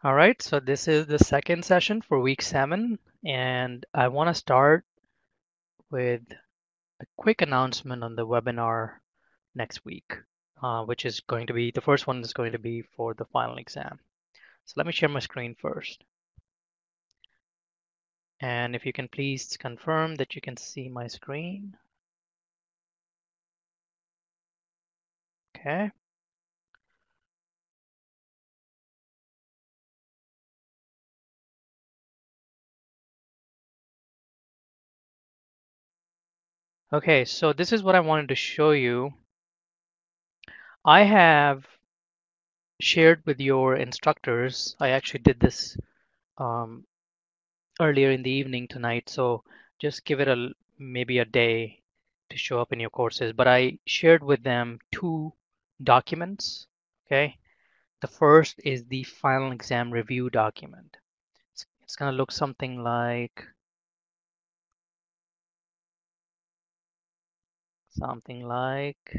All right, so this is the second session for week 7, and I want to start with a quick announcement on the webinar next week, which is going to be the first one is going to be for the final exam. So let me share my screen first. And if you can please confirm that you can see my screen. Okay. Okay, so this is what I wanted to show you. I have shared with your instructors. I actually did this um, earlier in the evening tonight, so just give it maybe a day to show up in your courses. But I shared with them 2 documents. Okay, the first is the final exam review document. It's going to look something like something like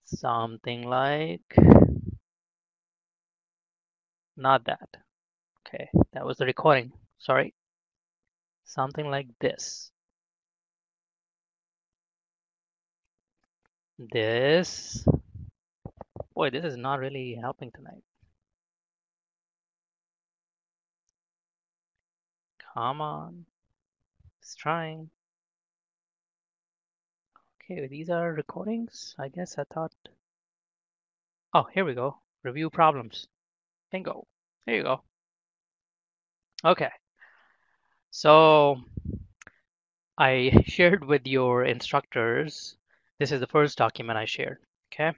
something like not that. Okay, that was the recording. Sorry. Something like this. This. Boy, this is not really helping tonight. Come on. It's trying. Okay, these are recordings. I guess I thought. Oh, here we go. Review problems. Bingo. There you go. Okay. So I shared with your instructors. This is the first document I shared. Okay.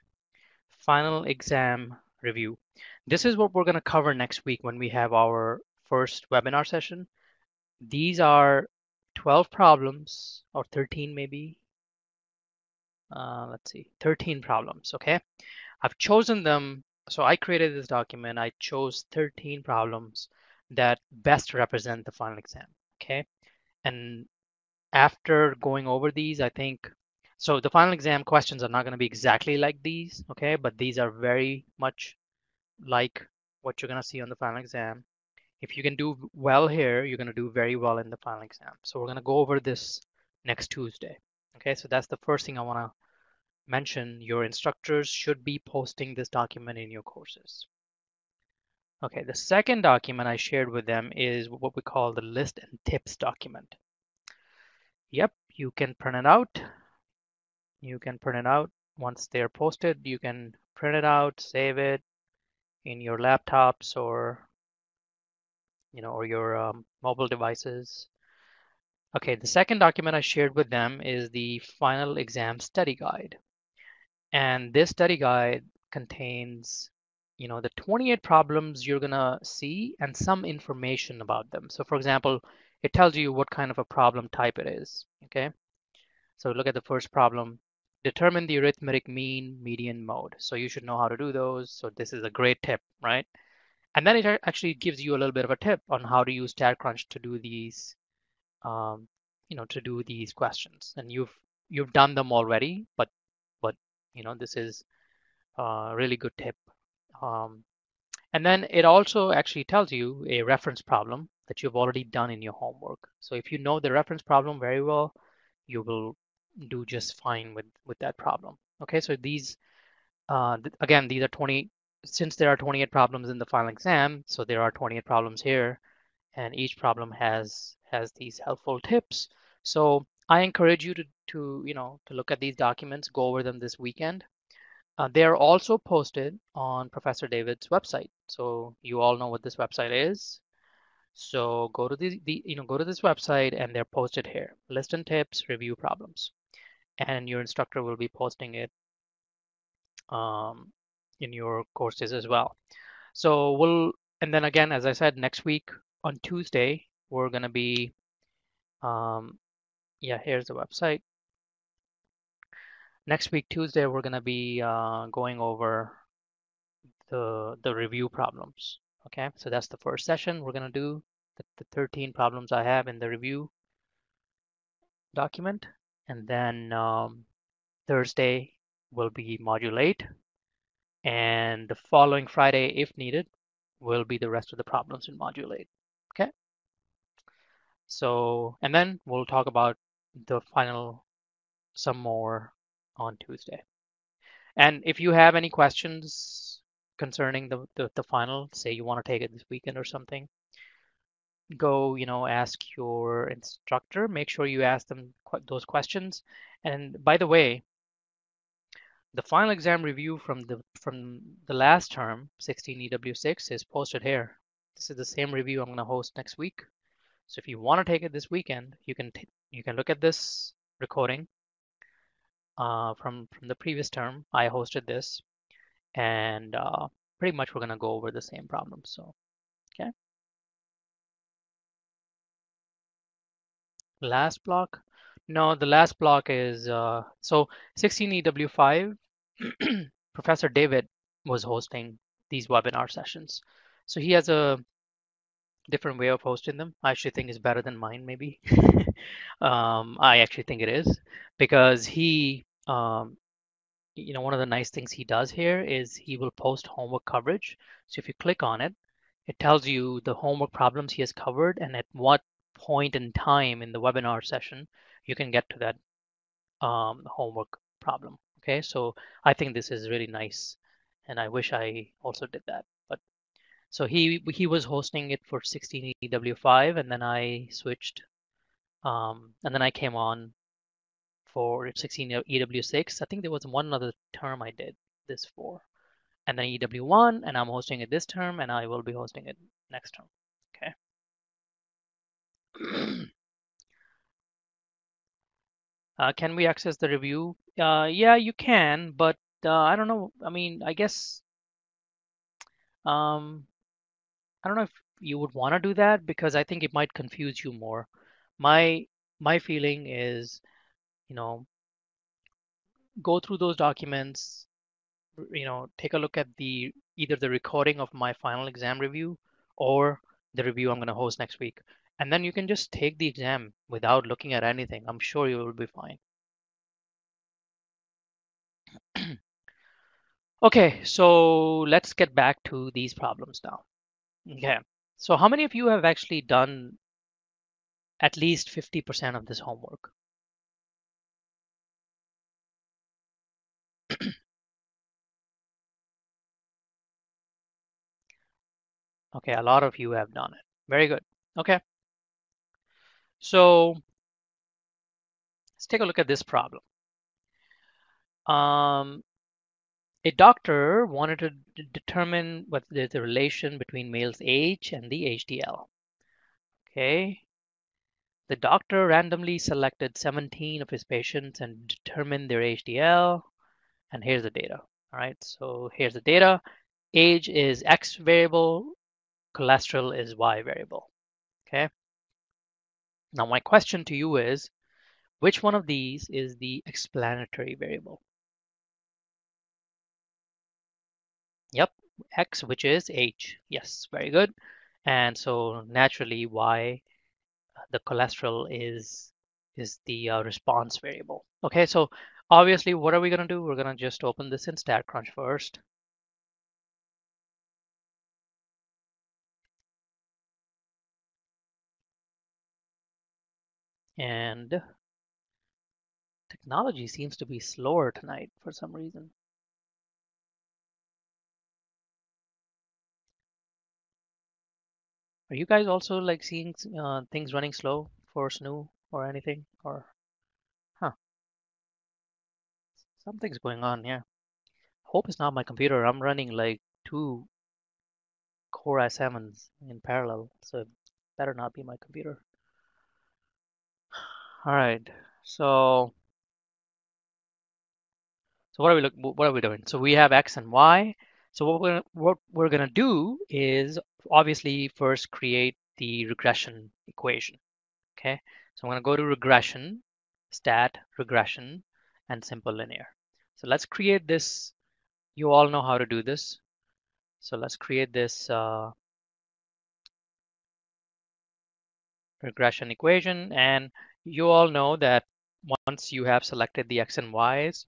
Final exam review. This is what we're going to cover next week when we have our first webinar session. These are 12 problems or 13 maybe. Let's see, 13 problems. Okay. I've chosen them. So I created this document. I chose 13 problems that best represent the final exam. Okay. And after going over these, I think, so the final exam questions are not going to be exactly like these. Okay. But these are very much like what you're going to see on the final exam. If you can do well here, you're going to do very well in the final exam. So we're going to go over this next Tuesday. Okay. So that's the first thing I want to mention. Your instructors should be posting this document in your courses. Okay, the second document I shared with them is what we call the list and tips document. Yep, you can print it out. You can print it out once they're posted. You can print it out, save it in your laptops or or your mobile devices. Okay, the second document I shared with them is the final exam study guide. And this study guide contains, the 28 problems you're gonna see and some information about them. So for example, it tells you what kind of a problem type it is, okay? So look at the first problem, determine the arithmetic mean, median, mode. So you should know how to do those. So this is a great tip, right? And then it actually gives you a little bit of a tip on how to use StatCrunch to do these, um, to do these questions. And you've done them already, but this is really good tip. Um, and then it also actually tells you a reference problem that you've already done in your homework. So if you know the reference problem very well, you will do just fine with that problem. Okay, so these again, these are 20. Since there are 28 problems in the final exam, so there are 28 problems here, and each problem has these helpful tips. So I encourage you to look at these documents, go over them this weekend. They are also posted on Professor David's website. So you all know what this website is. So go to go to this website and they're posted here. List and tips, review problems. And your instructor will be posting it um, in your courses as well. So and then again, as I said, next week on Tuesday, we're going to be, yeah, here's the website. Next week, Tuesday, we're going to be going over the review problems. Okay, so that's the first session. We're going to do the 13 problems I have in the review document. And then Thursday will be module 8. And the following Friday, if needed, will be the rest of the problems in Module 8. Okay? So, and then we'll talk about the final some more on Tuesday. And if you have any questions concerning the final, say you want to take it this weekend or something, go, ask your instructor. Make sure you ask them those questions. And by the way, the final exam review from the last term, 16 EW6, is posted here. This is the same review I'm going to host next week. So if you want to take it this weekend, you can look at this recording from the previous term. I hosted this, and pretty much we're going to go over the same problems. So, okay. Last block? No, the last block is so 16 EW5. Professor David was hosting these webinar sessions. So he has a different way of hosting them. I actually think is better than mine, maybe. I actually think it is because he, one of the nice things he does here is he will post homework coverage. So if you click on it, it tells you the homework problems he has covered and at what point in time in the webinar session you can get to that homework problem. Okay, so I think this is really nice, and I wish I also did that. But so he was hosting it for 16 EW5, and then I switched, and then I came on for 16 EW6. I think there was one other term I did this for, and then EW1, and I'm hosting it this term, and I will be hosting it next term. Okay. Can we access the review? Yeah, you can, but I don't know. I mean, I guess I don't know if you would want to do that because I think it might confuse you more. My my feeling is, you know, go through those documents, take a look at either the recording of my final exam review or the review I'm going to host next week. And then you can just take the exam without looking at anything. I'm sure you will be fine. Okay, so let's get back to these problems now. Okay, so how many of you have actually done at least 50% of this homework? Okay, a lot of you have done it. Very good. Okay, so let's take a look at this problem. A doctor wanted to determine what the relation between male's age and the HDL. Okay. The doctor randomly selected 17 of his patients and determined their HDL. And here's the data. All right. So here's the data. Age is X variable. Cholesterol is Y variable. Okay. Now my question to you is, which one of these is the explanatory variable? Yep, X, which is H. Yes, very good. And so naturally, Y, the cholesterol is the response variable. Okay, so obviously, what are we going to do? We're going to just open this in StatCrunch first. And technology seems to be slower tonight for some reason. Are you guys also like seeing things running slow for Snoo or anything? Or, huh, something's going on, yeah. Hope it's not my computer. I'm running like 2 Core i7s in parallel, so it better not be my computer. All right, so what are we doing? So we have X and Y. So what we're gonna do is obviously first create the regression equation. Okay, so I'm gonna go to regression, stat, regression, and simple linear. So let's create this. You all know how to do this. So let's create this regression equation, and you all know that once you have selected the X and Y's,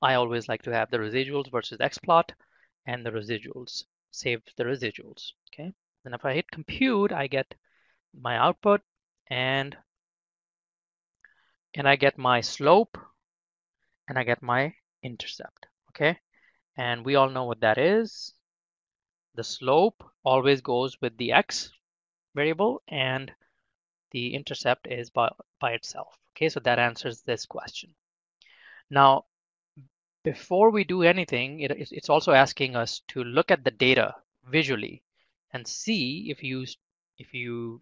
I always like to have the residuals versus xplot and the residuals. Save the residuals. Okay. And if I hit compute, I get my output and I get my slope and I get my intercept. Okay. And we all know what that is. The slope always goes with the x variable and the intercept is by itself. Okay, so that answers this question. Now, before we do anything, it's also asking us to look at the data visually and see if you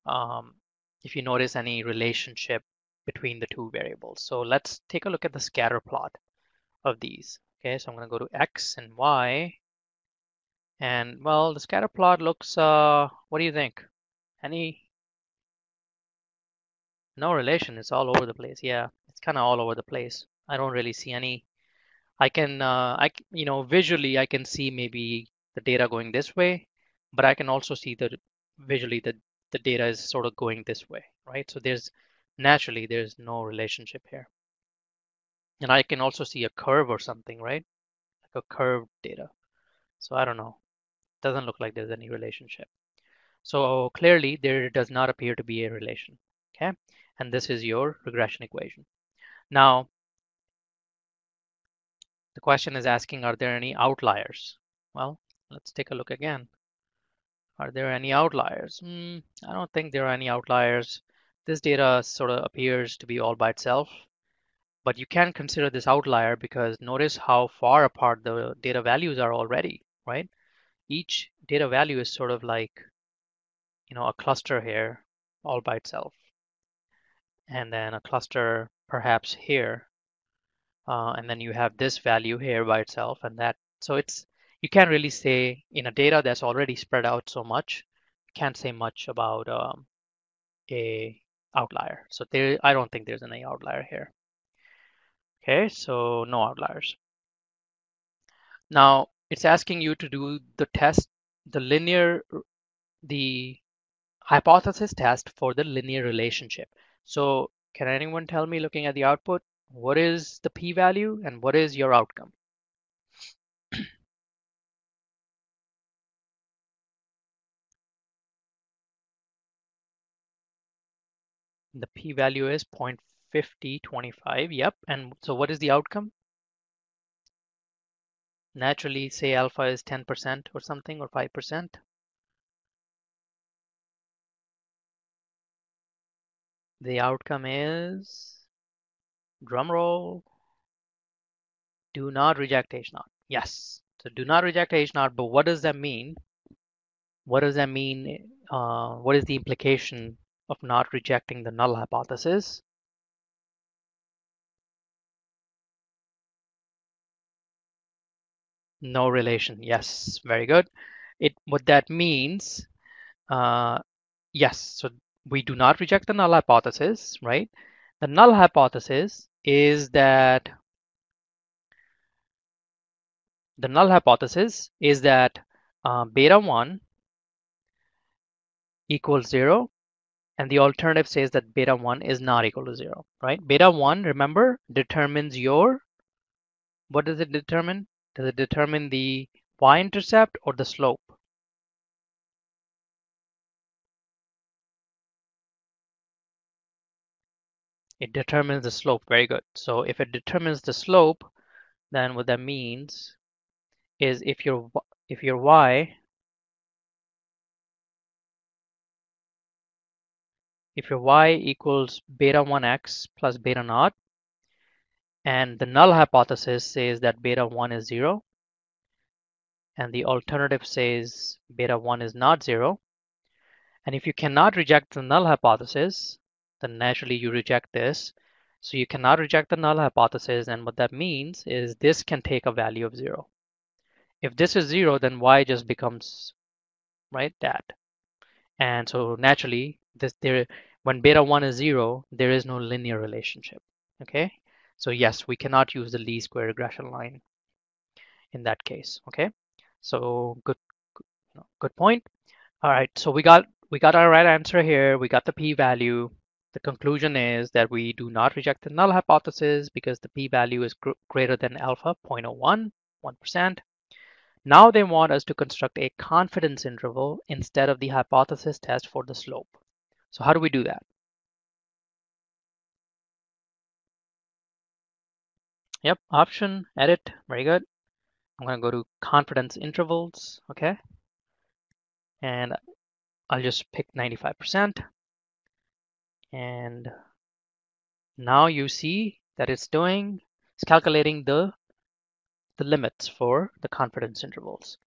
um, notice any relationship between the two variables. So let's take a look at the scatter plot of these. Okay, so I'm going to go to x and y, and well, the scatter plot looks. What do you think? No relation. It's all over the place. Yeah, it's kind of all over the place. I don't really see any. I can, visually I can see maybe the data going this way, but I can also see that visually the data is sort of going this way, right? So naturally there's no relationship here. And I can also see a curve or something, right? Like a curved data. So I don't know. Doesn't look like there's any relationship. So clearly there does not appear to be a relation, okay? And this is your regression equation. Now, the question is asking, are there any outliers? Well, let's take a look again. Are there any outliers? I don't think there are any outliers. This data sort of appears to be all by itself, but you can consider this outlier because notice how far apart the data values are already, right? Each data value is sort of like, a cluster here all by itself, and then a cluster perhaps here, and then you have this value here by itself, and that. So you can't really say in a data that's already spread out so much, can't say much about a outlier. So I don't think there's any outlier here. Okay, so no outliers. Now it's asking you to do the test, the hypothesis test for the linear relationship. So can anyone tell me, looking at the output, what is the p-value and what is your outcome? The p-value is 0.5025. Yep. And so what is the outcome? Naturally, say alpha is 10% or something, or 5%. The outcome is, drum roll, do not reject H0. Yes. So do not reject H0, but what does that mean? What does that mean? What is the implication of not rejecting the null hypothesis? No relation. Yes, very good. What that means, yes, so we do not reject the null hypothesis, right? The null hypothesis is that beta 1 equals 0, and the alternative says that beta 1 is not equal to 0, right? Beta 1, remember, determines what does it determine? Does it determine the y-intercept or the slope? It determines the slope. Very good. So if it determines the slope, then what that means is if your y equals beta 1x plus beta naught, and the null hypothesis says that beta 1 is 0, and the alternative says beta 1 is not 0, and if you cannot reject the null hypothesis, then naturally you reject this. So you cannot reject the null hypothesis, and what that means is this can take a value of 0. If this is 0, then y just becomes, right, that. And so naturally, when beta 1 is 0, there is no linear relationship. Okay, so yes, we cannot use the least square regression line in that case. Okay, so good point. All right, so we got our right answer here. We got the p-value. The conclusion is that we do not reject the null hypothesis because the p-value is greater than alpha 0.01, 1%. Now they want us to construct a confidence interval instead of the hypothesis test for the slope. So how do we do that? Yep, option, edit, very good. I'm going to go to confidence intervals, okay? And I'll just pick 95%. And now you see that it's calculating the limits for the confidence intervals.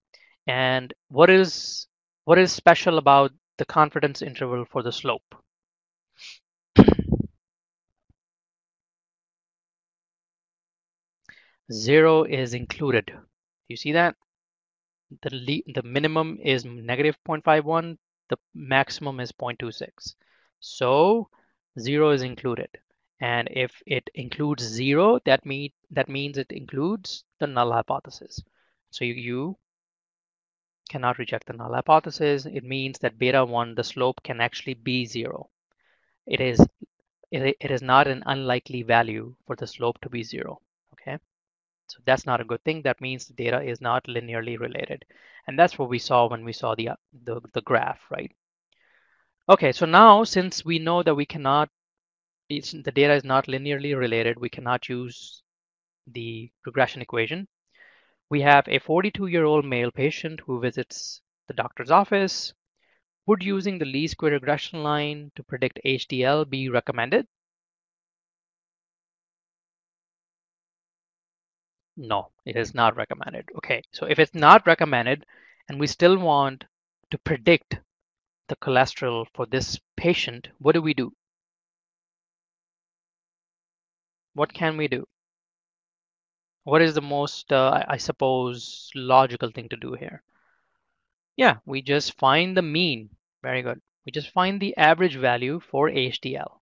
And what is special about the confidence interval for the slope? Zero is included. You see that? The minimum is negative 0.51, the maximum is 0.26. So zero is included. And if it includes zero, that means it includes the null hypothesis. So you cannot reject the null hypothesis. It means that beta 1, the slope, can actually be zero. It is not an unlikely value for the slope to be zero. Okay, so that's not a good thing. That means the data is not linearly related, and that's what we saw when we saw the graph, right? Okay, so now since we know that the data is not linearly related, we cannot use the regression equation. We have a 42-year-old male patient who visits the doctor's office. Would using the least square regression line to predict HDL be recommended? No, it is not recommended. Okay, so if it's not recommended and we still want to predict the cholesterol for this patient, what do we do? What can we do? What is the most, I suppose, logical thing to do here? Yeah, we just find the mean. Very good. We just find the average value for HDL.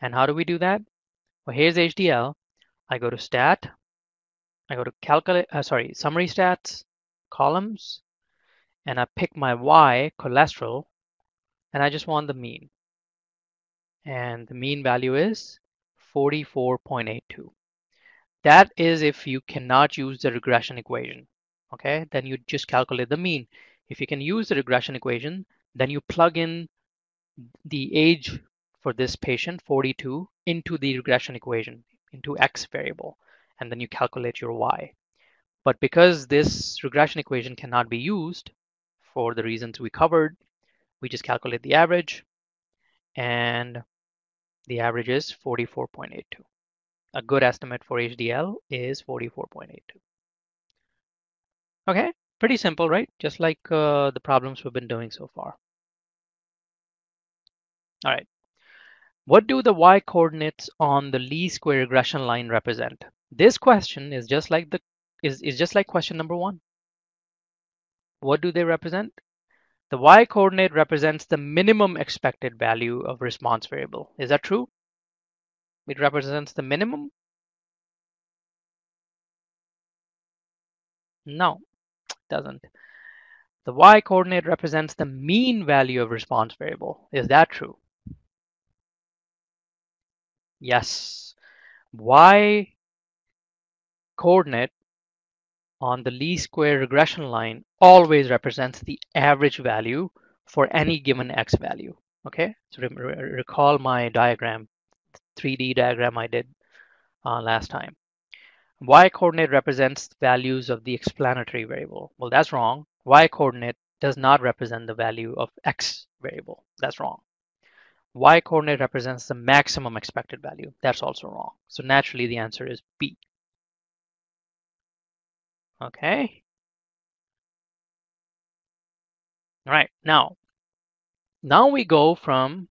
And how do we do that? Well, here's HDL. I go to stat. I go to summary stats, columns, and I pick my Y, cholesterol, and I just want the mean. And the mean value is 44.82. That is if you cannot use the regression equation. Okay, then you just calculate the mean. If you can use the regression equation, then you plug in the age for this patient, 42, into the regression equation, into X variable, and then you calculate your Y. But because this regression equation cannot be used for the reasons we covered, we just calculate the average, and the average is 44.82. A good estimate for HDL is 44.82. Okay, pretty simple, right? Just like the problems we've been doing so far. All right. What do the y coordinates on the least square regression line represent? This question is just like question number 1. What do they represent? The y coordinate represents the minimum expected value of response variable. Is that true? It represents the minimum? No, it doesn't. The y coordinate represents the mean value of response variable. Is that true? Yes. Y coordinate on the least square regression line always represents the average value for any given x value. Okay, so recall my diagram, 3D diagram I did last time. Y coordinate represents values of the explanatory variable. Well, that's wrong. Y coordinate does not represent the value of x variable. That's wrong. Y coordinate represents the maximum expected value. That's also wrong. So naturally the answer is B. Okay. All right. Now we go from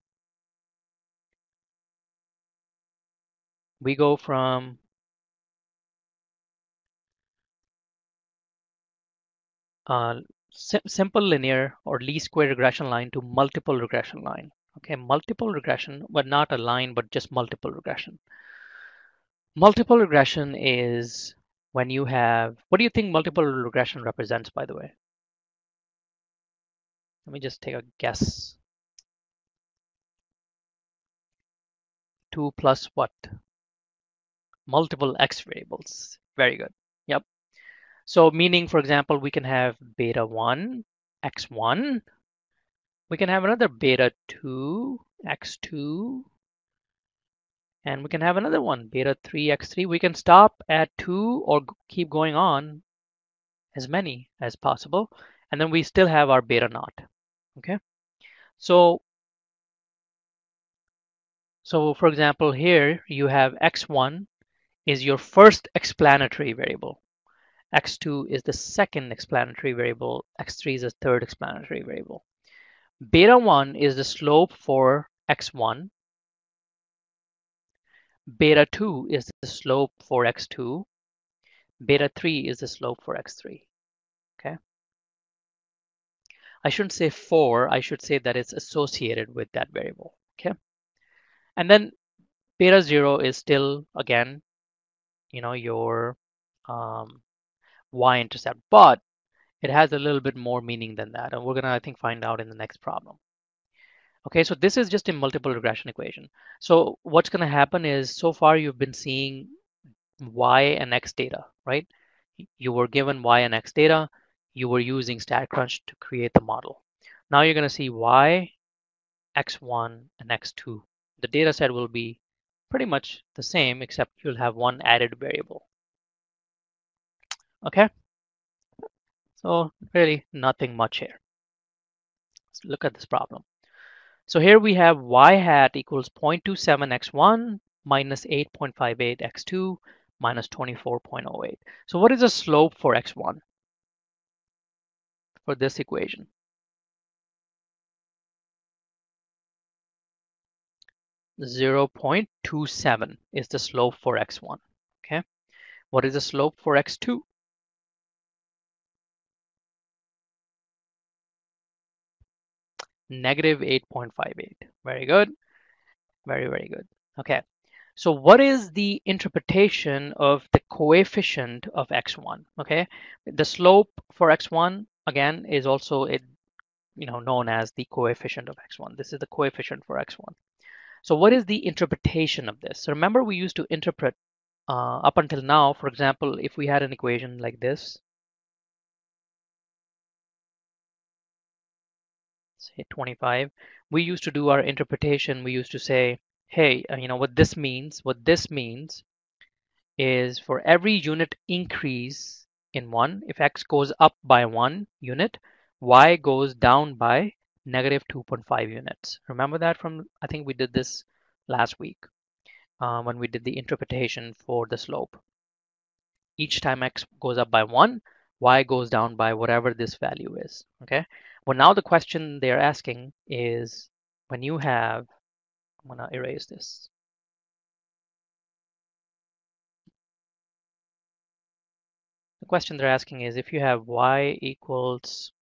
simple linear or least square regression line to multiple regression line. Okay, multiple regression, but not a line, but just multiple regression. Multiple regression is when you have, what do you think multiple regression represents, by the way? Let me just take a guess. 2 plus what? Multiple x variables. Very good. Yep. So meaning, for example, we can have beta 1, x1. We can have another beta 2, x2. And we can have another one, beta 3, x3. We can stop at 2 or keep going on as many as possible. And then we still have our beta naught. Okay. So for example, here you have x1 is your first explanatory variable. x2 is the second explanatory variable. x3 is the third explanatory variable. Beta 1 is the slope for x1. Beta 2 is the slope for x2. Beta 3 is the slope for x3. Okay. I shouldn't say for, I should say that it's associated with that variable. Okay. And then beta 0 is still, again, your y-intercept, but it has a little bit more meaning than that. And we're going to, I think, find out in the next problem. Okay, so this is just a multiple regression equation. So what's going to happen is, so far you've been seeing y and x data, right? You were given y and x data. You were using StatCrunch to create the model. Now you're going to see y, x1, and x2. The data set will be pretty much the same, except you'll have one added variable. Okay? So really nothing much here. Let's look at this problem. So here we have y hat equals 0.27 x1 minus 8.58 x2 minus 24.08. So what is the slope for x1 for this equation? (0.27 is the slope for x1. Okay. What is the slope for x2? (-8.58. Very good. Very, very good. Okay. So what is the interpretation of the coefficient of x1? Okay. The slope for x1, again, is also known as the coefficient of x1. This is the coefficient for x1. So what is the interpretation of this? So remember, we used to interpret up until now. For example, if we had an equation like this, say 25, we used to do our interpretation. We used to say, hey, what this means is for every unit increase in 1, if x goes up by 1 unit, y goes down by -2.5 units. Remember that from, I think we did this last week when we did the interpretation for the slope. Each time x goes up by 1, y goes down by whatever this value is. Okay. Well, now the question they're asking is, when you have, I'm going to erase this. The question they're asking is, if you have y equals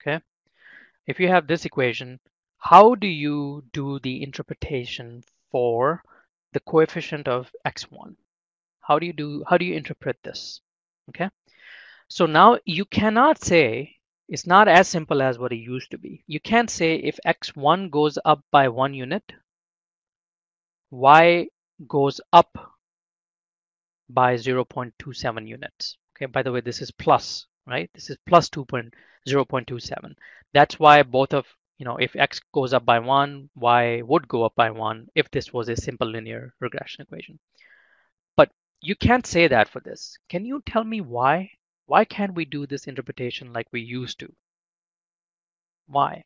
okay, if you have this equation, how do you do the interpretation for the coefficient of x1? How do you interpret this? Okay, so now you cannot say, it's not as simple as what it used to be. You can't say if x1 goes up by 1 unit, y goes up by 0.27 units. Okay, by the way, this is plus, right? This is plus 0.27. That's why both of, if x goes up by 1, y would go up by 1 if this was a simple linear regression equation. But you can't say that for this. Can you tell me why? Why can't we do this interpretation like we used to? Why?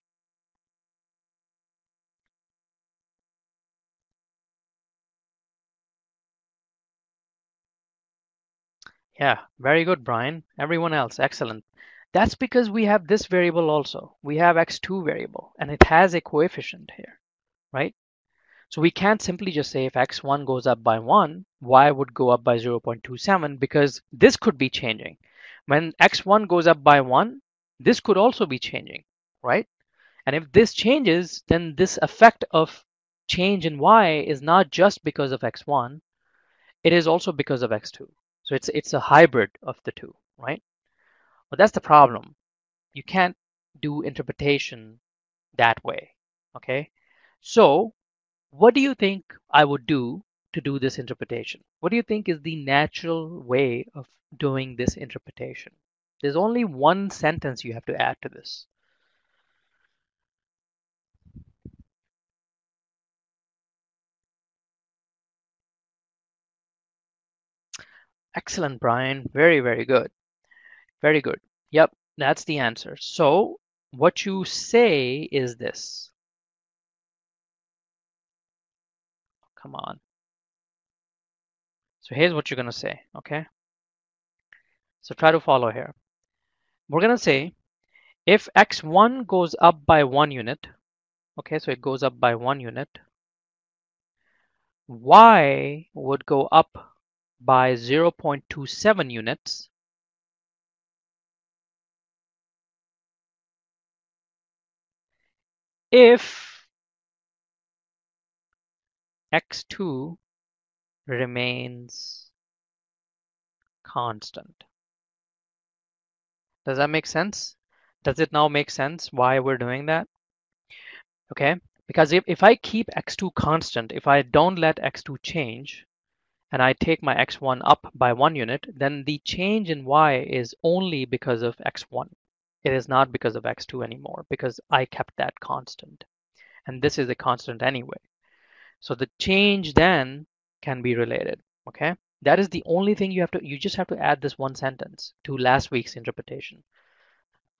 Yeah, very good, Brian. Everyone else, excellent. That's because we have this variable also. We have x2 variable, and it has a coefficient here, right? So we can't simply just say if x1 goes up by 1, y would go up by 0.27, because this could be changing. When x1 goes up by 1, this could also be changing, right? And if this changes, then this effect of change in y is not just because of x1. it is also because of x2. So it's a hybrid of the two, right? But that's the problem. You can't do interpretation that way, okay? So what do you think I would do to do this interpretation? What do you think is the natural way of doing this interpretation? There's only one sentence you have to add to this. Excellent, Brian. Very, very good. Very good. Yep, that's the answer. So what you say is this. Come on. So here's what you're going to say, okay? So try to follow here. We're going to say if x1 goes up by 1 unit, okay, so it goes up by 1 unit, y would go up by 0.27 units if x2 remains constant. Does that make sense? Does it now make sense why we're doing that? Okay, because if I keep x2 constant, if I don't let x2 change, and I take my x1 up by 1 unit, then the change in y is only because of x1. It is not because of x2 anymore, because I kept that constant. And this is a constant anyway. So the change then can be related, okay? That is the only thing you just have to add this one sentence to last week's interpretation.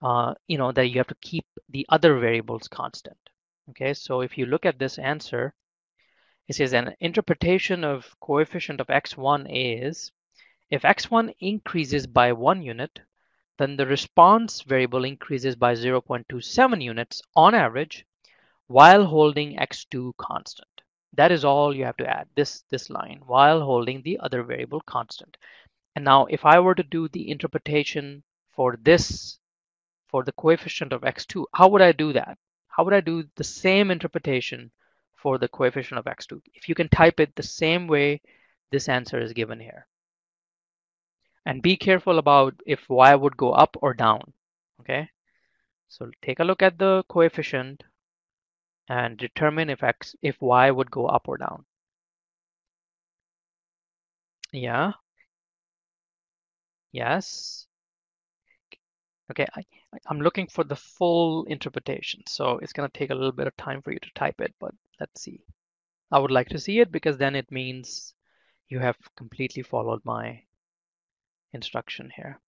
That you have to keep the other variables constant. Okay, so if you look at this answer, it says an interpretation of coefficient of x1 is if x1 increases by 1 unit, then the response variable increases by 0.27 units on average while holding x2 constant. That is all you have to add, this line, while holding the other variable constant. And now if I were to do the interpretation for this, for the coefficient of x2, how would I do that? How would I do the same interpretation for the coefficient of x2? If you can type it the same way this answer is given here. And be careful about if y would go up or down, okay? So take a look at the coefficient and determine if y would go up or down. Yeah, yes. Okay, I'm looking for the full interpretation, so it's going to take a little bit of time for you to type it, but let's see. I would like to see it because then it means you have completely followed my instruction here.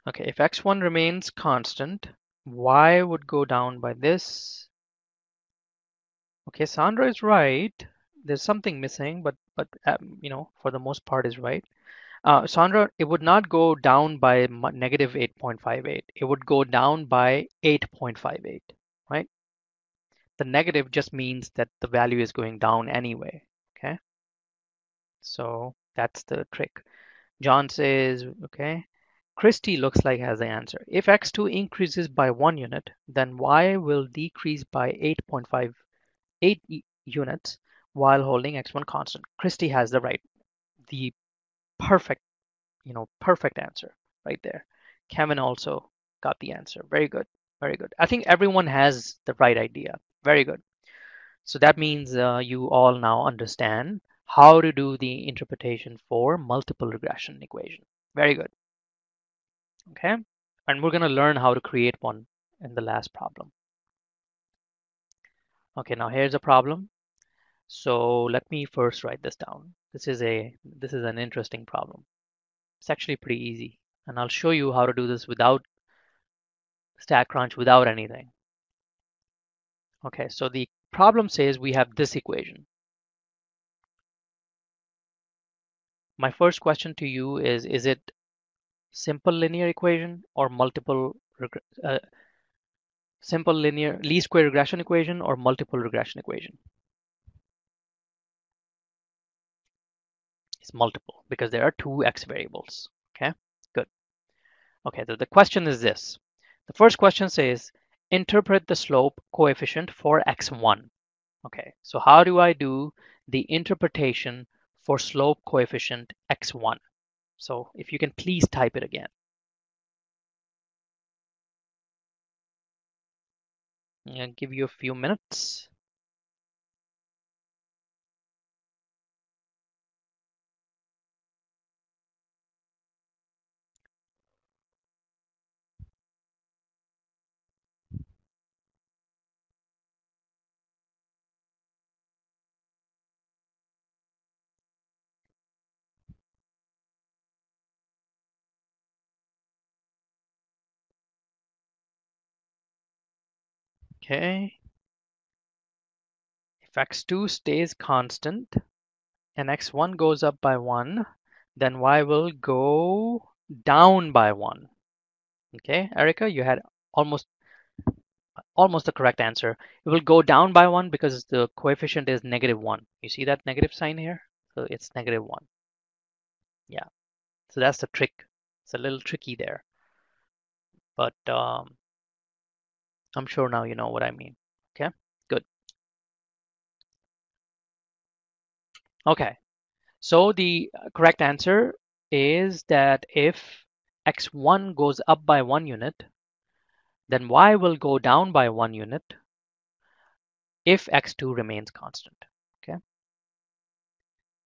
Okay, if x1 remains constant, y would go down by this. Okay, Sandra is right. There's something missing, but for the most part is right. Sandra, it would not go down by negative 8.58. It would go down by 8.58, right? The negative just means that the value is going down anyway, okay? So that's the trick. John says, okay. Christy looks like has the answer. If x2 increases by 1 unit, then y will decrease by 8.58 units while holding x1 constant. Christy has the perfect, perfect answer right there. Kevin also got the answer. Very good. Very good. I think everyone has the right idea. Very good. So that means you all now understand how to do the interpretation for multiple regression equation. Very good. Okay. And we're going to learn how to create one in the last problem. Okay, now here's a problem. So let me first write this down. This is an interesting problem. It's actually pretty easy. And I'll show you how to do this without StatCrunch, without anything. Okay, so the problem says we have this equation. My first question to you is it simple linear equation or simple linear least square regression equation or multiple regression equation? It's multiple because there are two x variables. Okay, good. Okay, the question is this. The first question says interpret the slope coefficient for x1. Okay, so how do I do the interpretation for slope coefficient x1? So if you can please type it again. I'll give you a few minutes. Okay, if x2 stays constant and x1 goes up by 1, then y will go down by 1. Okay, Erica, you had almost the correct answer. It will go down by 1 because the coefficient is -1. You see that negative sign here? So it's -1. Yeah, so that's the trick. It's a little tricky there, but I'm sure now you know what I mean. Okay, good. Okay, so the correct answer is that if x1 goes up by 1 unit, then y will go down by 1 unit if x2 remains constant. Okay,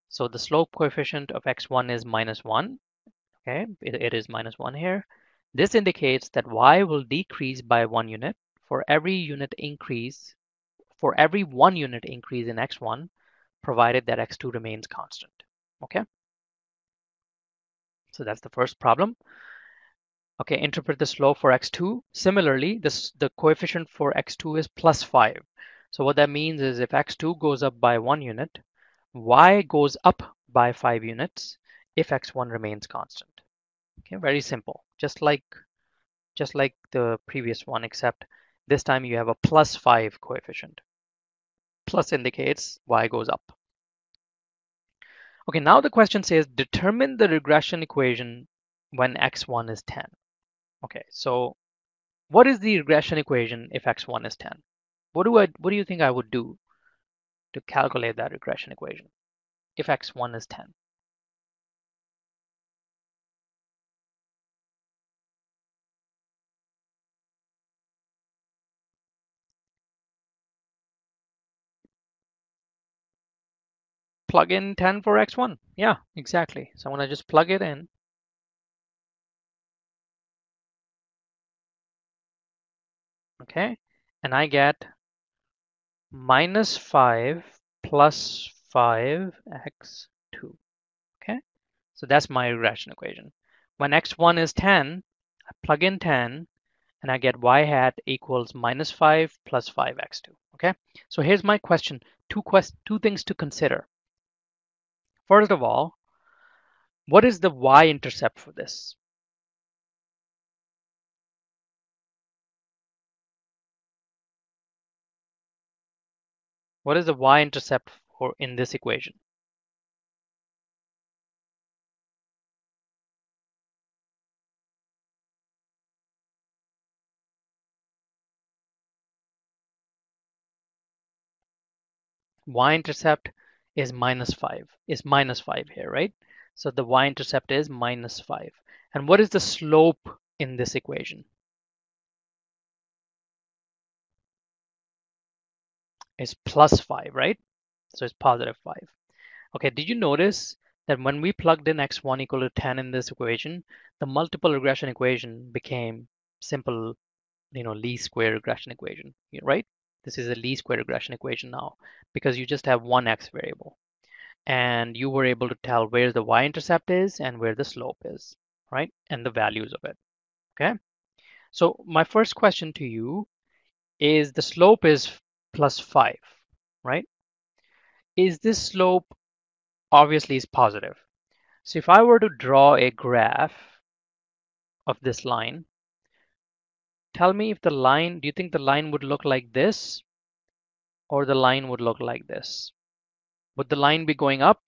so the slope coefficient of x1 is -1. Okay, it is -1 here. This indicates that y will decrease by 1 unit for every 1 unit increase in x1, provided that x2 remains constant. Okay, so that's the first problem. Okay, interpret the slope for x2. Similarly, the coefficient for x2 is +5. So what that means is if x2 goes up by 1 unit, y goes up by 5 units if x1 remains constant. Okay, very simple. Just like the previous one, except this time you have a +5 coefficient. Plus indicates y goes up. Okay, now the question says determine the regression equation when x1 is 10. Okay, so what is the regression equation if x1 is 10? What do you think I would do to calculate that regression equation if x1 is 10? Plug in 10 for x1. Yeah, exactly. So I'm going to just plug it in. Okay, and I get -5 plus 5x2. Okay, so that's my regression equation. When x1 is 10, I plug in 10 and I get y hat equals -5 plus 5x2. Okay, so here's my question. Two things to consider. First of all, what is the y-intercept for this? What is the y-intercept for in this equation? Y-intercept is -5 here, right? So the y-intercept is -5. And what is the slope in this equation? It's +5, right? So it's +5. Okay, did you notice that when we plugged in x1 equal to 10 in this equation, the multiple regression equation became simple, least square regression equation, right? This is a least square regression equation now because you just have one x variable. And you were able to tell where the y-intercept is and where the slope is, right? And the values of it, okay? So my first question to you is the slope is +5, right? Is this slope obviously is positive? So if I were to draw a graph of this line, tell me if the line, do you think the line would look like this or the line would look like this? Would the line be going up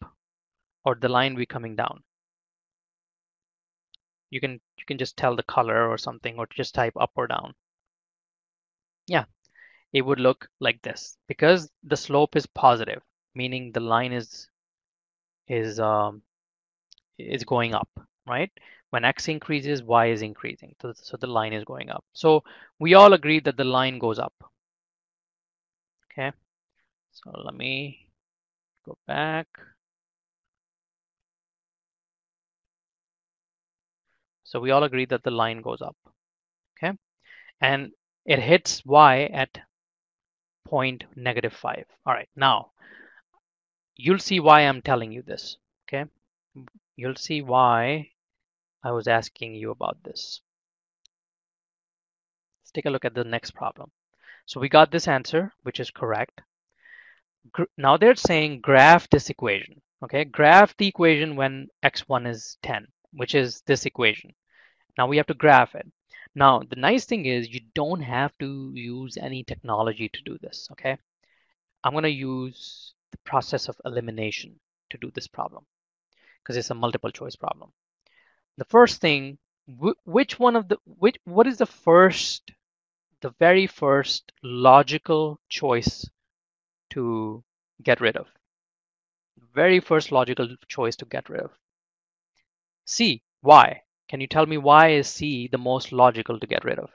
or the line be coming down? You can just tell the color or something or just type up or down. Yeah, it would look like this because the slope is positive, meaning the line is um, is going up, right? When x increases, y is increasing. So the line is going up. So we all agree that the line goes up. Okay, so let me go back. So we all agree that the line goes up. Okay, and it hits y at point -5. All right, now you'll see why I'm telling you this. Okay, you'll see why I was asking you about this. Let's take a look at the next problem. So we got this answer, which is correct. Now they're saying graph this equation. Okay, graph the equation when x1 is 10, which is this equation. Now we have to graph it. Now the nice thing is you don't have to use any technology to do this. Okay, I'm going to use the process of elimination to do this problem because it's a multiple choice problem. The first thing, which one of the what is the very first logical choice to get rid of? Very first logical choice to get rid of. C. Why? Can you tell me why is C the most logical to get rid of?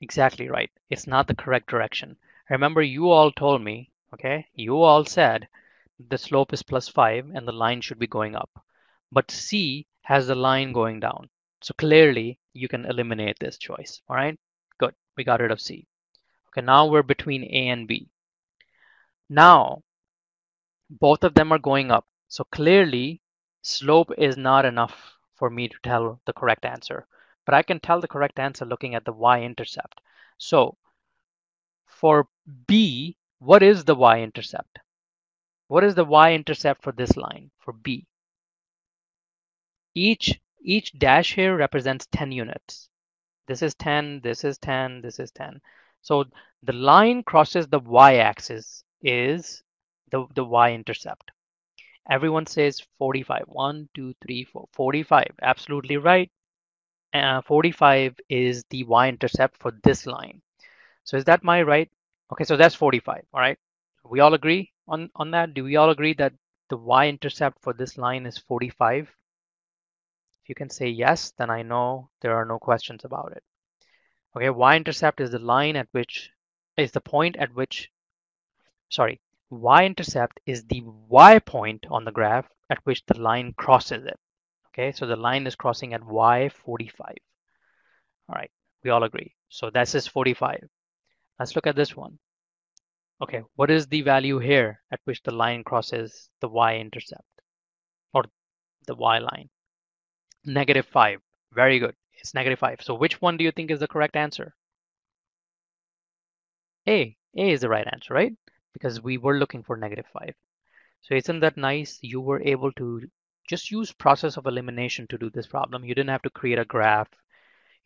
Exactly right. It's not the correct direction. Remember, you all told me, okay, you all said the slope is +5 and the line should be going up. But C has the line going down. So clearly you can eliminate this choice. All right, good. We got rid of C. Okay, now we're between A and B. Now both of them are going up. So clearly slope is not enough for me to tell the correct answer. But I can tell the correct answer looking at the y-intercept. So for B, what is the y-intercept? What is the y-intercept for this line for B? Each dash here represents 10 units. This is 10, this is 10, this is 10. So the line crosses the y-axis is the y-intercept. Everyone says 45. 1, 2, 3, 4. 45. Absolutely right. 45 is the y-intercept for this line. So is that my right? Okay, so that's 45. All right. We all agree on that? Do we all agree that the y-intercept for this line is 45? If you can say yes, then I know there are no questions about it. Okay, y-intercept is the line at which is the point at which, sorry, y-intercept is the y point on the graph at which the line crosses it. Okay, so the line is crossing at y45. All right, we all agree. So this is 45. Let's look at this one. Okay, what is the value here at which the line crosses the y-intercept or the y line? -5. Very good. It's -5. So which one do you think is the correct answer? A. A is the right answer, right? Because we were looking for -5. So isn't that nice? You were able to just use process of elimination to do this problem. You didn't have to create a graph.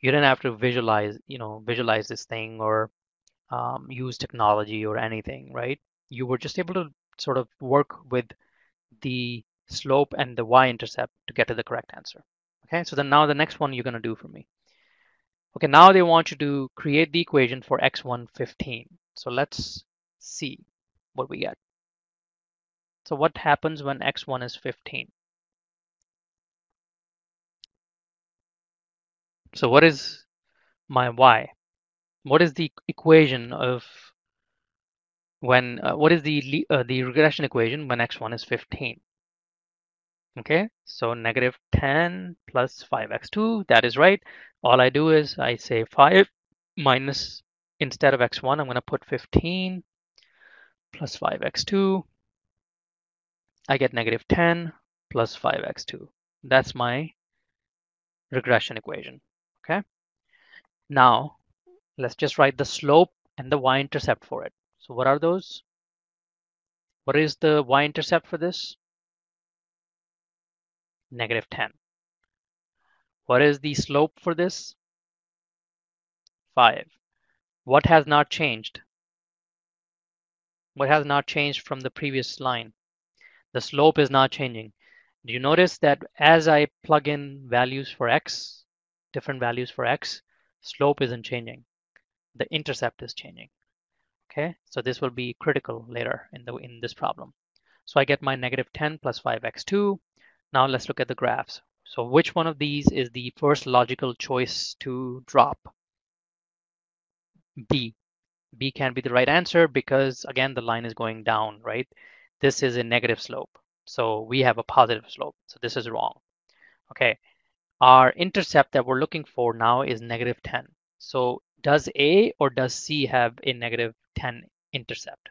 You didn't have to visualize this thing or use technology or anything, right? You were just able to sort of work with the slope and the y-intercept to get to the correct answer. Okay, so then now the next one you're going to do for me. Okay, now they want you to create the equation for x1 15. So let's see what we get. So what happens when x1 is 15? So what is my y? What is the equation of when what is the regression equation when x1 is 15? Okay, so -10 plus 5x2, that is right. All I do is I say 5 minus, instead of x1, I'm going to put 15 plus 5x2. I get -10 plus 5x2. That's my regression equation. Okay, now let's just write the slope and the y-intercept for it. So what are those? What is the y-intercept for this? -10. What is the slope for this? 5. What has not changed? What has not changed from the previous line? The slope is not changing. Do you notice that as I plug in values for x, different values for x, slope isn't changing. The intercept is changing. Okay, so this will be critical later in this problem. So I get my -10 plus 5x2. Now let's look at the graphs. So which one of these is the first logical choice to drop? B. B can be the right answer because again the line is going down, right? This is a negative slope. So we have a positive slope. So this is wrong. Okay. Our intercept that we're looking for now is -10. So does A or does C have a -10 intercept?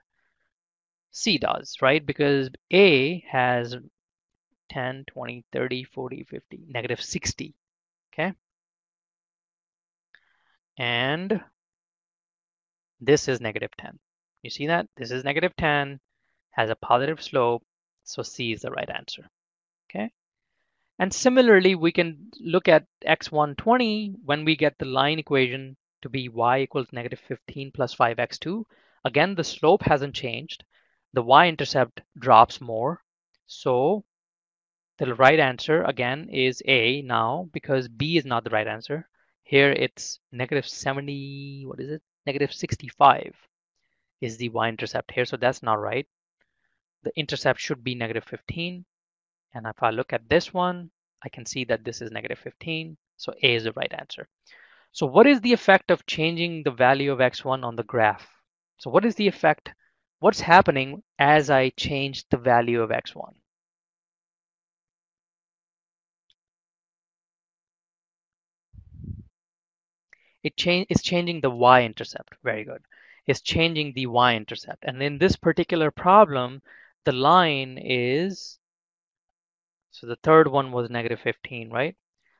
C does, right? Because A has 10, 20, 30, 40, 50, -60. Okay. And this is -10. You see that? This is -10, has a positive slope. So C is the right answer. Okay. And similarly, we can look at x120 when we get the line equation to be y equals -15 plus 5x2. Again, the slope hasn't changed. The y-intercept drops more. So the right answer again is A now because B is not the right answer. Here it's -70, what is it? -65 is the y-intercept here. So that's not right. The intercept should be -15. And if I look at this one, I can see that this is -15. So A is the right answer. So what is the effect of changing the value of x1 on the graph? So what is the effect? What's happening as I change the value of x1? It's changing the y-intercept. Very good. It's changing the y-intercept. And in this particular problem, the line is, so the third one was -15, right?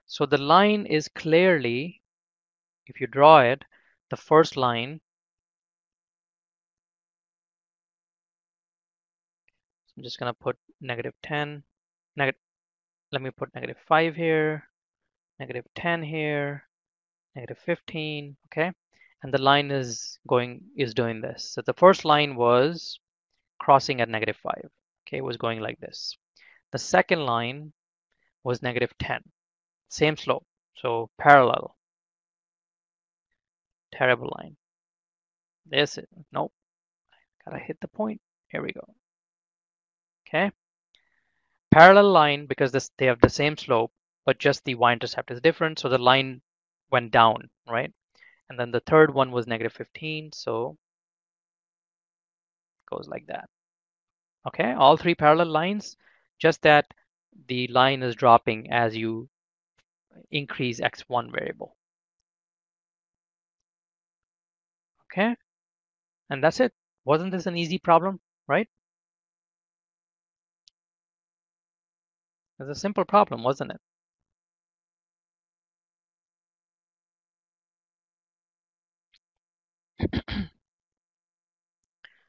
So the line is clearly, if you draw it, the first line, I'm just going to put -10, let me put -5 here, -10 here, -15, okay? And the line is doing this. So the first line was crossing at -5, okay? It was going like this. The second line was -10, same slope, so parallel, terrible line. This is, nope, gotta hit the point. Here we go. Okay, parallel line because they have the same slope, but just the y-intercept is different. So the line went down, right? And then the third one was -15, so it goes like that. Okay, all three parallel lines, just that the line is dropping as you increase x1 variable. Okay, and that's it. Wasn't this an easy problem, right? It's a simple problem, wasn't it?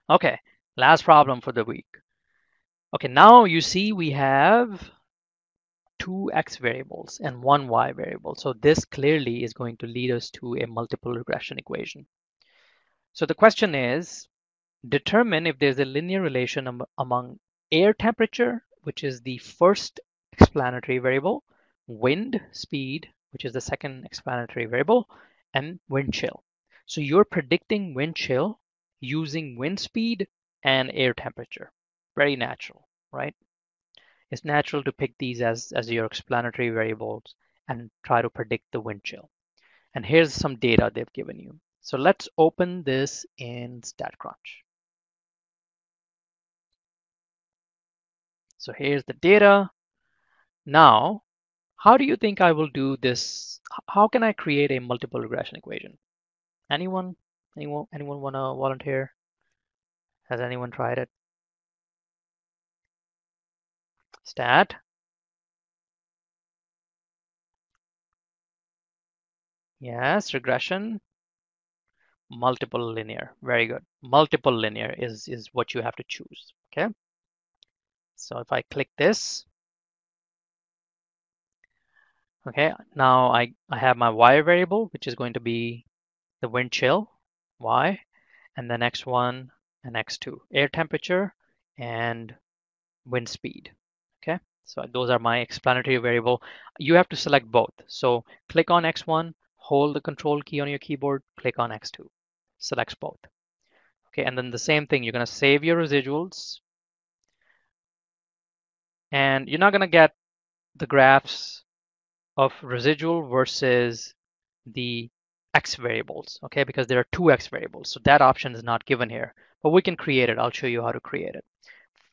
Okay, last problem for the week. Okay, now you see we have two x variables and one y variable. So this clearly is going to lead us to a multiple regression equation. So the question is, determine if there's a linear relation among air temperature, which is the first explanatory variable, wind speed, which is the second explanatory variable, and wind chill. So you're predicting wind chill using wind speed and air temperature. Very natural, right? It's natural to pick these as your explanatory variables and try to predict the wind chill. And here's some data they've given you. So let's open this in StatCrunch. So here's the data. Now, how do you think I will do this? How can I create a multiple regression equation? Anyone? Anyone want to volunteer? Has anyone tried it? Stat? Yes, regression. Multiple linear. Very good. Multiple linear is what you have to choose. Okay. So if I click this, okay, now I have my y variable, which is going to be the wind chill, y, and then x1 and x2, air temperature and wind speed. Okay, So those are my explanatory variable. You have to select both. So click on X1, hold the control key on your keyboard, click on X2, selects both. Okay, and then the same thing, you're going to save your residuals, and you're not going to get the graphs of residual versus the X variables, okay, because there are two X variables. So that option is not given here, but we can create it. I'll show you how to create it.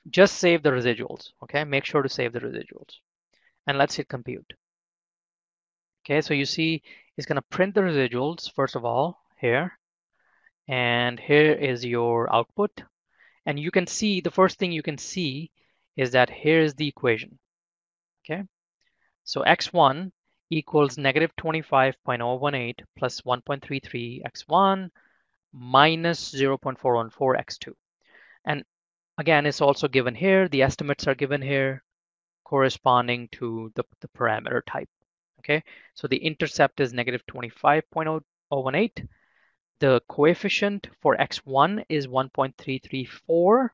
Just save the residuals, okay? Make sure to save the residuals. And let's hit compute. Okay, so you see it's going to print the residuals, first of all, here. And here is your output. And you can see, the first thing you can see is that here is the equation. Okay, so x1 equals negative 25.018 plus 1.33 x1 minus 0.414 x2. And again, it's also given here. The estimates are given here corresponding to the parameter type. Okay, so the intercept is negative 25.018. The coefficient for x1 is 1.334.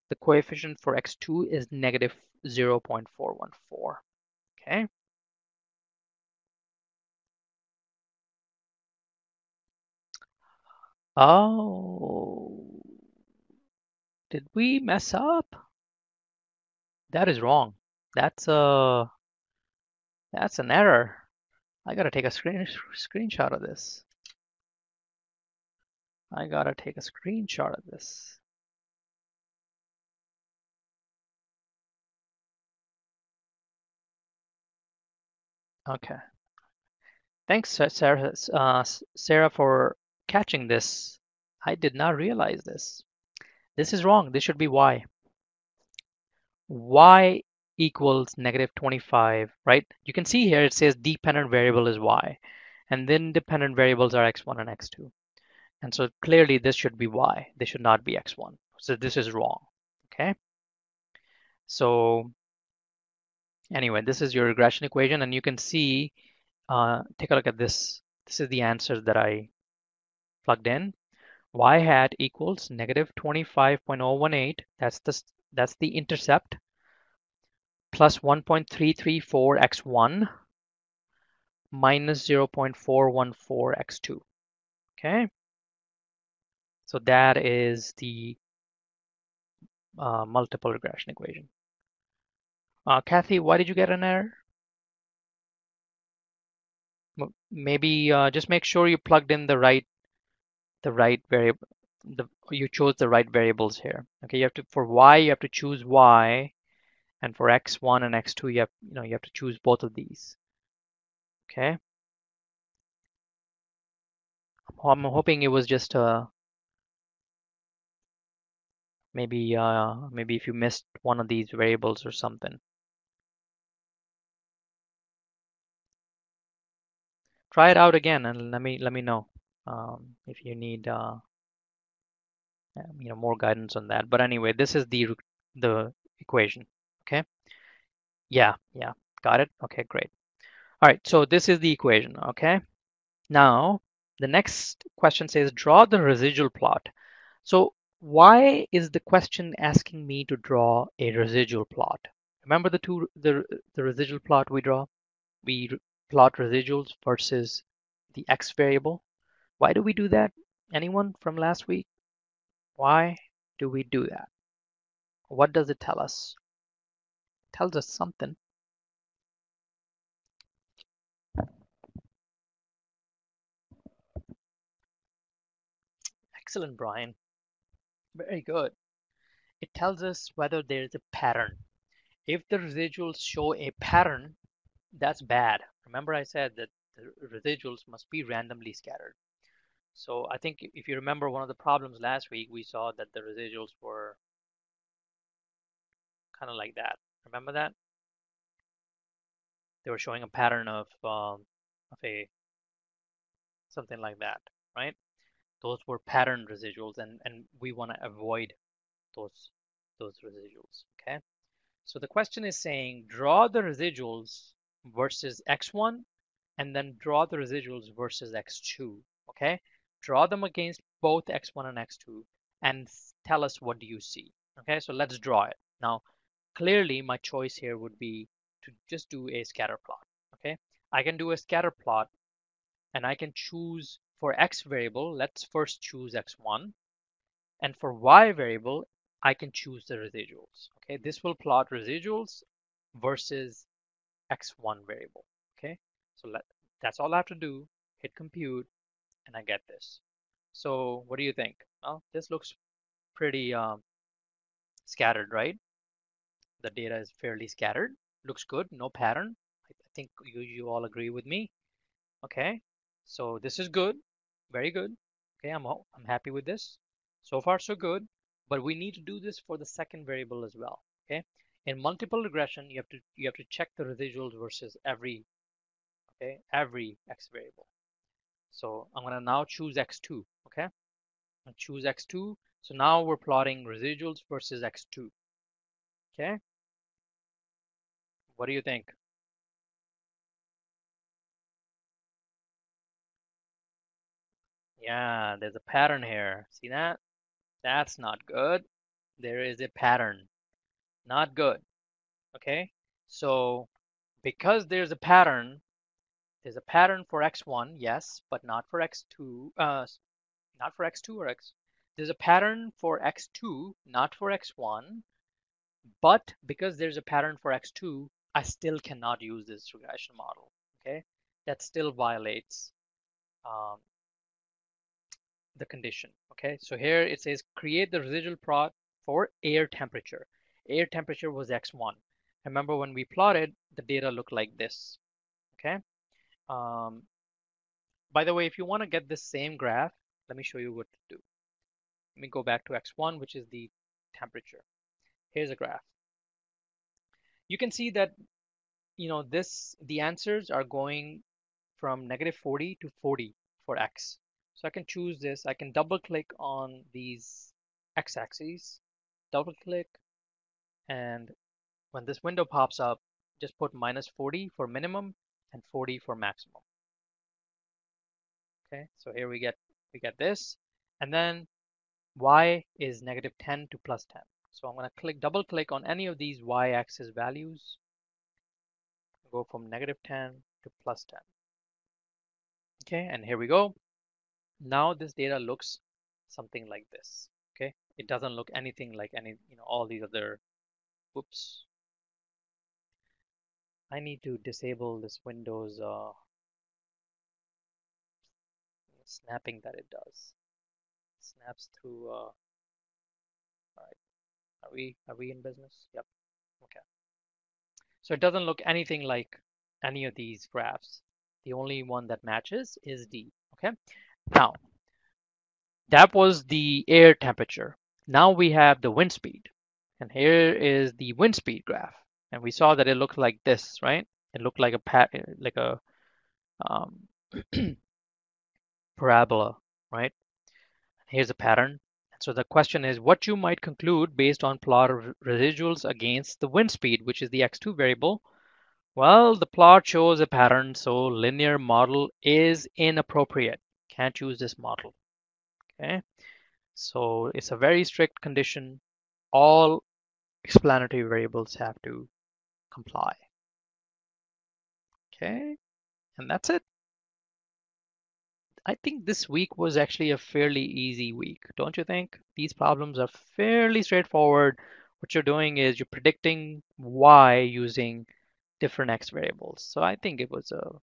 The coefficient for x2 is negative 0.414. Okay. Oh, did we mess up? That is wrong. That's an error. I gotta take a screenshot of this. I gotta take a screenshot of this. Okay. Thanks, Sarah, for catching this. I did not realize this. This is wrong. This should be y. Y equals negative 25, right? You can see here it says dependent variable is y, and then dependent variables are x1 and x2. And so clearly this should be y. This should not be x1. So this is wrong, okay? So anyway, this is your regression equation, and you can see, take a look at this. This is the answer that I plugged in. Y hat equals negative 25.018. That's the intercept, plus 1.334 x1 minus 0.414 x2. Okay, so that is the multiple regression equation. Kathy, why did you get an error? Maybe just make sure you plugged in the right variable. You chose the right variables here. Okay, you have to, for y you have to choose y, and for x1 and x2 you have to choose both of these. Okay. I'm hoping it was just maybe if you missed one of these variables or something. Try it out again and let me know if you need more guidance on that. But anyway, this is the equation. Okay. Yeah, got it. Okay, great. All right, so this is the equation. Okay. Now the next question says draw the residual plot. So why is the question asking me to draw a residual plot? Remember the residual plot we draw? We plot residuals versus the x variable. Why do we do that? Anyone from last week? Why do we do that? What does it tell us? It tells us something. Excellent, Brian. Very good. It tells us whether there's a pattern. If the residuals show a pattern, that's bad. Remember I said that the residuals must be randomly scattered. So I think if you remember one of the problems last week, we saw that the residuals were kind of like that. Remember that? They were showing a pattern of a something like that, right? Those were pattern residuals, and we want to avoid those residuals. Okay. So the question is saying draw the residuals versus x1 and then draw the residuals versus x2. Okay. Draw them against both x1 and x2 and tell us what do you see. Okay. So let's draw it. Now clearly my choice here would be to just do a scatter plot. Okay, I can do a scatter plot and I can choose for x variable, let's first choose x1, and for y variable, I can choose the residuals. Okay, this will plot residuals versus x1 variable. Okay, so that's all I have to do, hit compute, and I get this. So what do you think? Well, this looks pretty scattered, right? The data is fairly scattered. Looks good, no pattern. I think you all agree with me. Okay, so this is good, very good. Okay, I'm happy with this. So far so good, but we need to do this for the second variable as well. Okay, in multiple regression, you have to check the residuals versus every x variable. So I'm gonna now choose x2. Okay, I choose x2. So now we're plotting residuals versus x2. Okay, what do you think? Yeah, there's a pattern here. See that? That's not good. There is a pattern. Not good. Okay, so because there's a pattern for x1, yes, but not for x2, not for x2 or x. There's a pattern for x2, not for x1, but because there's a pattern for x2, I still cannot use this regression model. Okay, that still violates um, the condition. Okay, so here it says create the residual plot for air temperature. Air temperature was x1. Remember when we plotted, the data looked like this. Okay. Um, by the way, if you want to get this same graph, let me show you what to do. Let me go back to x1, which is the temperature. Here's a graph. You can see that, the answers are going from -40 to 40 for x. So I can choose this. I can double click on these x-axes, double click, and when this window pops up, just put -40 for minimum and 40 for maximum. Okay, so here we get this, and then y is -10 to +10. So I'm going to double click on any of these y-axis values, go from -10 to +10. Okay, and here we go. Now this data looks something like this. Okay, it doesn't look anything like all these other. Oops, I need to disable this Windows snapping that it does. Snaps through. All right, are we in business? Yep. Okay. So it doesn't look anything like any of these graphs. The only one that matches is D. Okay. Now that was the air temperature. Now we have the wind speed, and here is the wind speed graph, and we saw that it looked like this, right? It looked like a um, parabola, right? Here's a pattern. So the question is what you might conclude based on plot of residuals against the wind speed, which is the x2 variable. Well, the plot shows a pattern, so linear model is inappropriate. Can't use this model. Okay, so it's a very strict condition. All explanatory variables have to comply. Okay, and that's it. I think this week was actually a fairly easy week, don't you think? These problems are fairly straightforward. What you're doing is you're predicting y using different x variables. So I think it was a.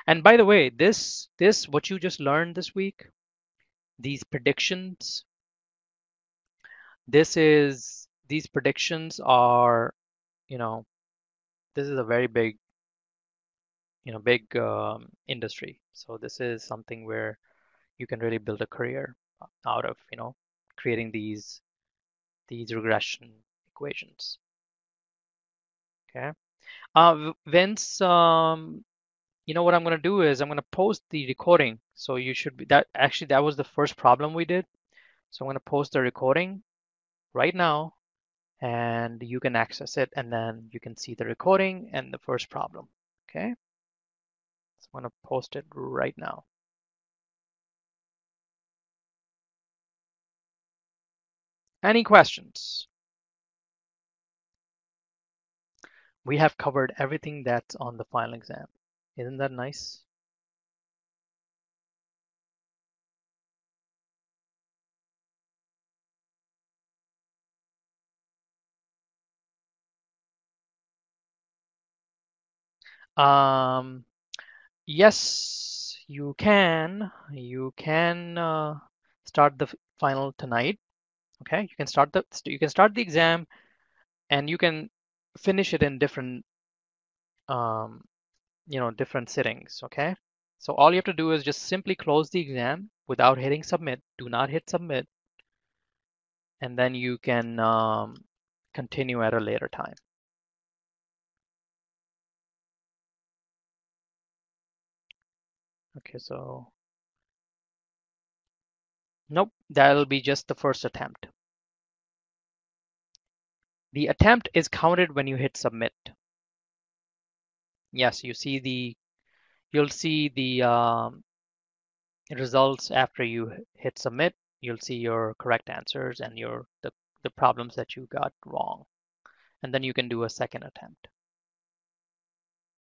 And by the way, this what you just learned this week, these predictions, these predictions are, you know, this is a very big, big industry. So this is something where you can really build a career out of, creating these regression equations. Okay. Vince, what I'm going to do is I'm going to post the recording. So you should be that was the first problem we did. So I'm going to post the recording right now and you can access it and then you can see the recording and the first problem. Okay. So I'm going to post it right now. Any questions? We have covered everything that's on the final exam. Isn't that nice? Um, yes, you can. You can start the final tonight. Okay, you can start the exam and you can finish it in different um, different sittings. Okay, so all you have to do is just simply close the exam without hitting submit. Do not hit submit, and then you can continue at a later time. Okay, so nope, that'll be just the first attempt. The attempt is counted when you hit submit. Yes, you'll see the results after you hit submit. You'll see your correct answers and the problems that you got wrong. And then you can do a second attempt.